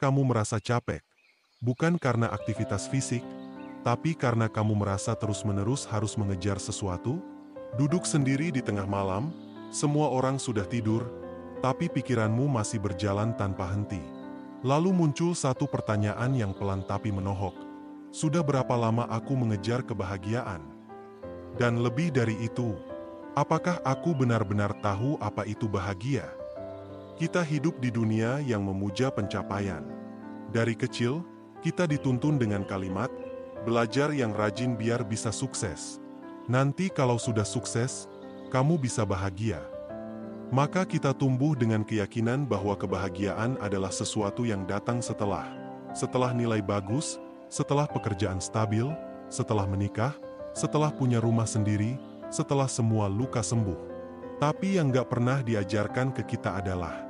kamu merasa capek? Bukan karena aktivitas fisik, tapi karena kamu merasa terus-menerus harus mengejar sesuatu? Duduk sendiri di tengah malam, semua orang sudah tidur, tapi pikiranmu masih berjalan tanpa henti. Lalu muncul satu pertanyaan yang pelan tapi menohok. Sudah berapa lama aku mengejar kebahagiaan? Dan lebih dari itu, apakah aku benar-benar tahu apa itu bahagia? Kita hidup di dunia yang memuja pencapaian. Dari kecil, kita dituntun dengan kalimat, belajar yang rajin biar bisa sukses. Nanti kalau sudah sukses, kamu bisa bahagia. Maka kita tumbuh dengan keyakinan bahwa kebahagiaan adalah sesuatu yang datang setelah nilai bagus, setelah pekerjaan stabil, setelah menikah, setelah punya rumah sendiri, setelah semua luka sembuh. Tapi yang gak pernah diajarkan ke kita adalah,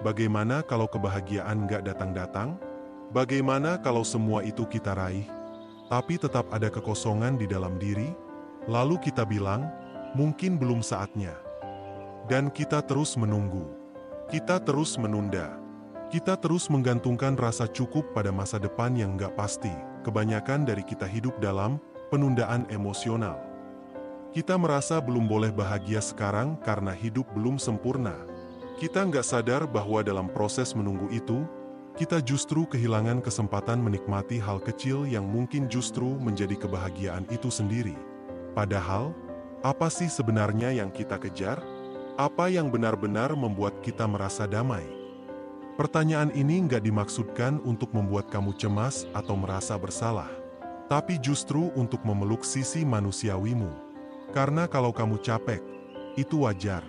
bagaimana kalau kebahagiaan gak datang-datang? Bagaimana kalau semua itu kita raih, tapi tetap ada kekosongan di dalam diri? Lalu kita bilang, mungkin belum saatnya. Dan kita terus menunggu. Kita terus menunda. Kita terus menggantungkan rasa cukup pada masa depan yang gak pasti. Kebanyakan dari kita hidup dalam penundaan emosional. Kita merasa belum boleh bahagia sekarang karena hidup belum sempurna. Kita nggak sadar bahwa dalam proses menunggu itu, kita justru kehilangan kesempatan menikmati hal kecil yang mungkin justru menjadi kebahagiaan itu sendiri. Padahal, apa sih sebenarnya yang kita kejar? Apa yang benar-benar membuat kita merasa damai? Pertanyaan ini nggak dimaksudkan untuk membuat kamu cemas atau merasa bersalah, tapi justru untuk memeluk sisi manusiawimu. Karena kalau kamu capek, itu wajar.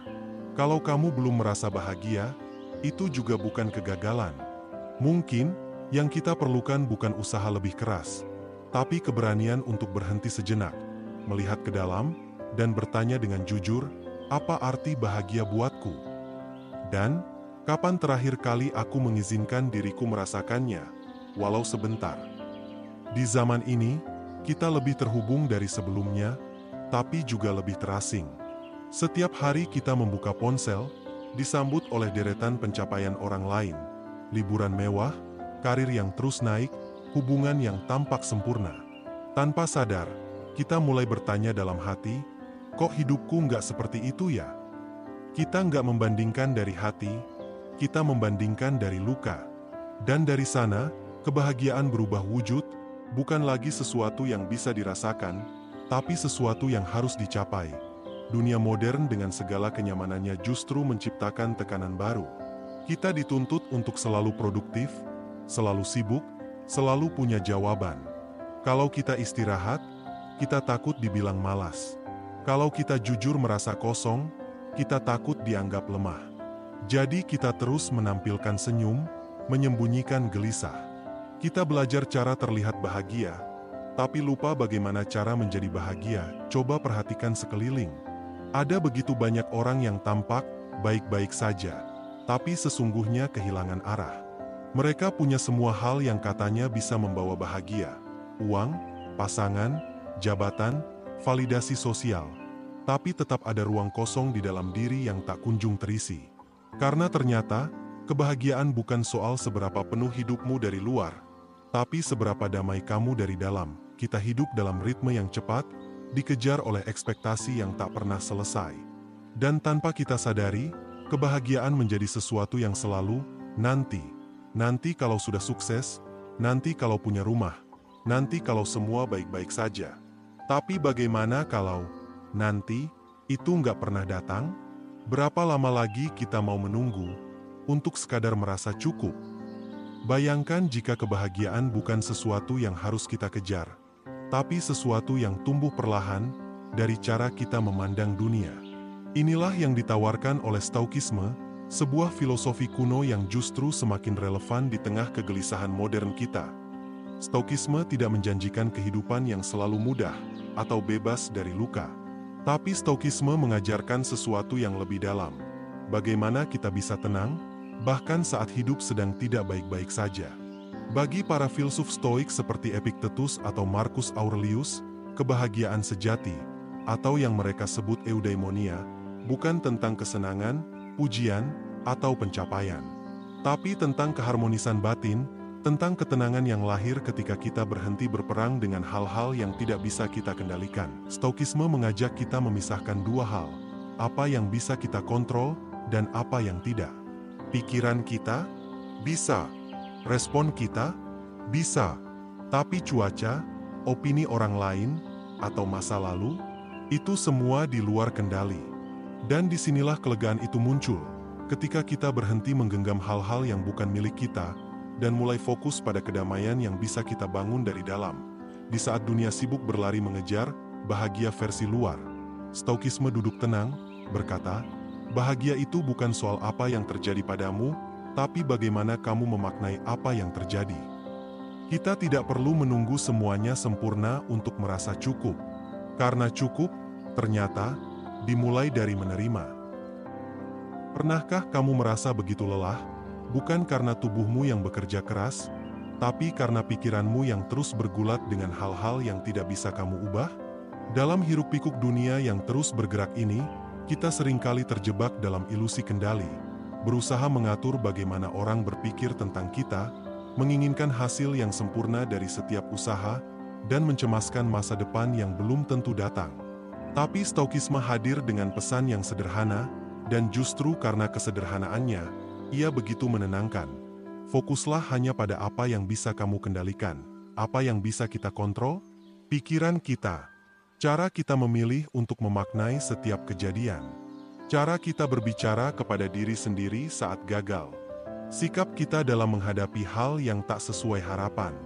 Kalau kamu belum merasa bahagia, itu juga bukan kegagalan. Mungkin, yang kita perlukan bukan usaha lebih keras, tapi keberanian untuk berhenti sejenak, melihat ke dalam, dan bertanya dengan jujur, apa arti bahagia buatku? Dan, kapan terakhir kali aku mengizinkan diriku merasakannya, walau sebentar? Di zaman ini, kita lebih terhubung dari sebelumnya, tapi juga lebih terasing. Setiap hari kita membuka ponsel, disambut oleh deretan pencapaian orang lain, liburan mewah, karir yang terus naik, hubungan yang tampak sempurna. Tanpa sadar, kita mulai bertanya dalam hati, kok hidupku nggak seperti itu ya? Kita nggak membandingkan dari hati, kita membandingkan dari luka. Dan dari sana, kebahagiaan berubah wujud, bukan lagi sesuatu yang bisa dirasakan, tapi sesuatu yang harus dicapai. Dunia modern dengan segala kenyamanannya justru menciptakan tekanan baru. Kita dituntut untuk selalu produktif, selalu sibuk, selalu punya jawaban. Kalau kita istirahat, kita takut dibilang malas. Kalau kita jujur merasa kosong, kita takut dianggap lemah. Jadi kita terus menampilkan senyum, menyembunyikan gelisah. Kita belajar cara terlihat bahagia, tapi lupa bagaimana cara menjadi bahagia. Coba perhatikan sekeliling. Ada begitu banyak orang yang tampak baik-baik saja, tapi sesungguhnya kehilangan arah. Mereka punya semua hal yang katanya bisa membawa bahagia. Uang, pasangan, jabatan, validasi sosial. Tapi tetap ada ruang kosong di dalam diri yang tak kunjung terisi. Karena ternyata, kebahagiaan bukan soal seberapa penuh hidupmu dari luar, tapi seberapa damai kamu dari dalam. Kita hidup dalam ritme yang cepat, dikejar oleh ekspektasi yang tak pernah selesai. Dan tanpa kita sadari, kebahagiaan menjadi sesuatu yang selalu, nanti kalau sudah sukses, nanti kalau punya rumah, nanti kalau semua baik-baik saja. Tapi bagaimana kalau nanti itu nggak pernah datang? Berapa lama lagi kita mau menunggu untuk sekadar merasa cukup? Bayangkan jika kebahagiaan bukan sesuatu yang harus kita kejar, tapi sesuatu yang tumbuh perlahan dari cara kita memandang dunia. Inilah yang ditawarkan oleh Stoikisme, sebuah filosofi kuno yang justru semakin relevan di tengah kegelisahan modern kita. Stoikisme tidak menjanjikan kehidupan yang selalu mudah atau bebas dari luka. Tapi Stoikisme mengajarkan sesuatu yang lebih dalam. Bagaimana kita bisa tenang, bahkan saat hidup sedang tidak baik-baik saja. Bagi para filsuf Stoik seperti Epictetus atau Marcus Aurelius, kebahagiaan sejati, atau yang mereka sebut eudaimonia, bukan tentang kesenangan, pujian, atau pencapaian, tapi tentang keharmonisan batin, tentang ketenangan yang lahir ketika kita berhenti berperang dengan hal-hal yang tidak bisa kita kendalikan. Stoikisme mengajak kita memisahkan dua hal, apa yang bisa kita kontrol dan apa yang tidak. Pikiran kita bisa, respon kita bisa, tapi cuaca, opini orang lain, atau masa lalu, itu semua di luar kendali. Dan disinilah kelegaan itu muncul, ketika kita berhenti menggenggam hal-hal yang bukan milik kita, dan mulai fokus pada kedamaian yang bisa kita bangun dari dalam. Di saat dunia sibuk berlari mengejar bahagia versi luar, Stoikisme duduk tenang, berkata, bahagia itu bukan soal apa yang terjadi padamu, tapi bagaimana kamu memaknai apa yang terjadi. Kita tidak perlu menunggu semuanya sempurna untuk merasa cukup, karena cukup, ternyata, dimulai dari menerima. Pernahkah kamu merasa begitu lelah? Bukan karena tubuhmu yang bekerja keras, tapi karena pikiranmu yang terus bergulat dengan hal-hal yang tidak bisa kamu ubah? Dalam hiruk-pikuk dunia yang terus bergerak ini, kita seringkali terjebak dalam ilusi kendali, berusaha mengatur bagaimana orang berpikir tentang kita, menginginkan hasil yang sempurna dari setiap usaha, dan mencemaskan masa depan yang belum tentu datang. Tapi Stoikisme hadir dengan pesan yang sederhana, dan justru karena kesederhanaannya, ia begitu menenangkan. Fokuslah hanya pada apa yang bisa kamu kendalikan. Apa yang bisa kita kontrol? Pikiran kita. Cara kita memilih untuk memaknai setiap kejadian. Cara kita berbicara kepada diri sendiri saat gagal. Sikap kita dalam menghadapi hal yang tak sesuai harapan.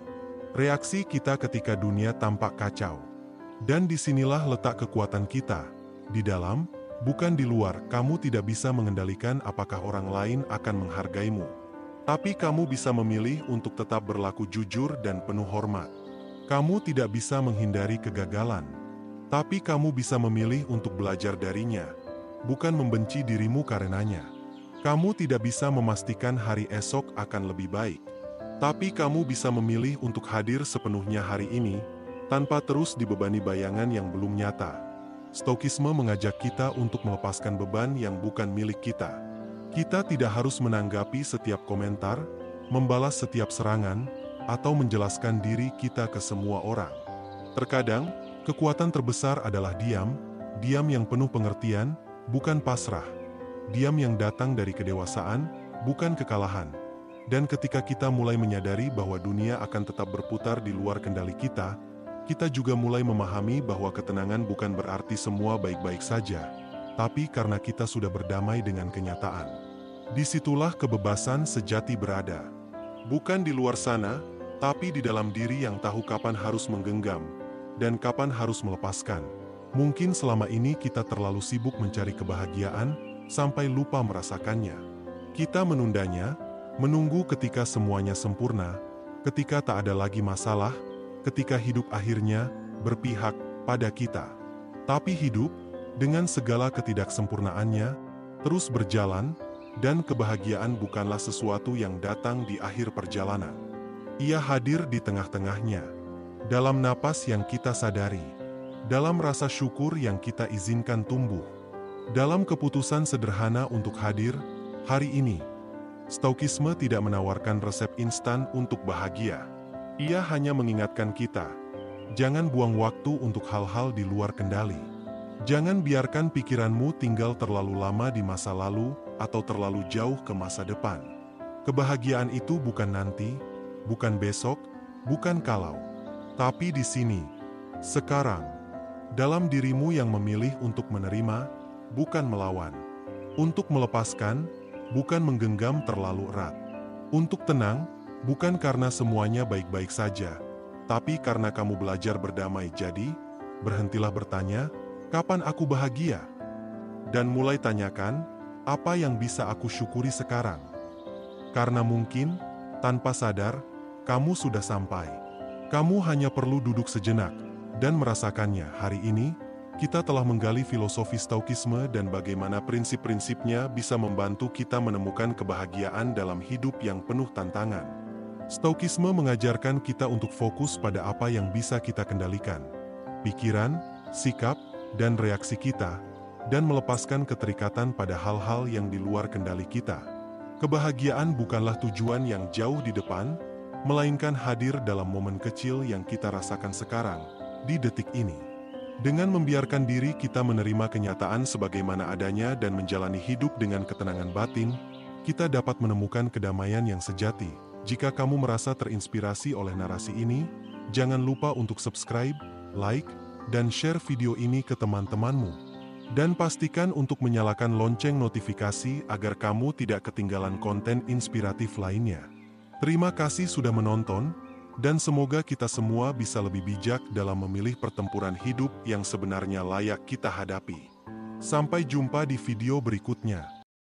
Reaksi kita ketika dunia tampak kacau. Dan disinilah letak kekuatan kita. Di dalam, bukan di luar. Kamu tidak bisa mengendalikan apakah orang lain akan menghargaimu. Tapi kamu bisa memilih untuk tetap berlaku jujur dan penuh hormat. Kamu tidak bisa menghindari kegagalan. Tapi kamu bisa memilih untuk belajar darinya, bukan membenci dirimu karenanya. Kamu tidak bisa memastikan hari esok akan lebih baik. Tapi kamu bisa memilih untuk hadir sepenuhnya hari ini, tanpa terus dibebani bayangan yang belum nyata. Stoikisme mengajak kita untuk melepaskan beban yang bukan milik kita. Kita tidak harus menanggapi setiap komentar, membalas setiap serangan, atau menjelaskan diri kita ke semua orang. Terkadang, kekuatan terbesar adalah diam yang penuh pengertian, bukan pasrah. Diam yang datang dari kedewasaan, bukan kekalahan. Dan ketika kita mulai menyadari bahwa dunia akan tetap berputar di luar kendali kita, kita juga mulai memahami bahwa ketenangan bukan berarti semua baik-baik saja, tapi karena kita sudah berdamai dengan kenyataan. Disitulah kebebasan sejati berada. Bukan di luar sana, tapi di dalam diri yang tahu kapan harus menggenggam, dan kapan harus melepaskan. Mungkin selama ini kita terlalu sibuk mencari kebahagiaan, sampai lupa merasakannya. Kita menundanya, menunggu ketika semuanya sempurna, ketika tak ada lagi masalah, ketika hidup akhirnya berpihak pada kita. Tapi hidup, dengan segala ketidaksempurnaannya, terus berjalan, dan kebahagiaan bukanlah sesuatu yang datang di akhir perjalanan. Ia hadir di tengah-tengahnya, dalam napas yang kita sadari, dalam rasa syukur yang kita izinkan tumbuh, dalam keputusan sederhana untuk hadir hari ini. Stoikisme tidak menawarkan resep instan untuk bahagia. Ia hanya mengingatkan kita, jangan buang waktu untuk hal-hal di luar kendali. Jangan biarkan pikiranmu tinggal terlalu lama di masa lalu atau terlalu jauh ke masa depan. Kebahagiaan itu bukan nanti, bukan besok, bukan kalau, tapi di sini, sekarang, dalam dirimu yang memilih untuk menerima, bukan melawan. Untuk melepaskan, bukan menggenggam terlalu erat. Untuk tenang, bukan karena semuanya baik-baik saja, tapi karena kamu belajar berdamai. Jadi, berhentilah bertanya, kapan aku bahagia? Dan mulai tanyakan, apa yang bisa aku syukuri sekarang? Karena mungkin, tanpa sadar, kamu sudah sampai. Kamu hanya perlu duduk sejenak, dan merasakannya. Hari ini, kita telah menggali filosofi Stoikisme dan bagaimana prinsip-prinsipnya bisa membantu kita menemukan kebahagiaan dalam hidup yang penuh tantangan. Stoikisme mengajarkan kita untuk fokus pada apa yang bisa kita kendalikan. Pikiran, sikap, dan reaksi kita, dan melepaskan keterikatan pada hal-hal yang di luar kendali kita. Kebahagiaan bukanlah tujuan yang jauh di depan, melainkan hadir dalam momen kecil yang kita rasakan sekarang, di detik ini. Dengan membiarkan diri kita menerima kenyataan sebagaimana adanya dan menjalani hidup dengan ketenangan batin, kita dapat menemukan kedamaian yang sejati. Jika kamu merasa terinspirasi oleh narasi ini, jangan lupa untuk subscribe, like, dan share video ini ke teman-temanmu. Dan pastikan untuk menyalakan lonceng notifikasi agar kamu tidak ketinggalan konten inspiratif lainnya. Terima kasih sudah menonton, dan semoga kita semua bisa lebih bijak dalam memilih pertempuran hidup yang sebenarnya layak kita hadapi. Sampai jumpa di video berikutnya.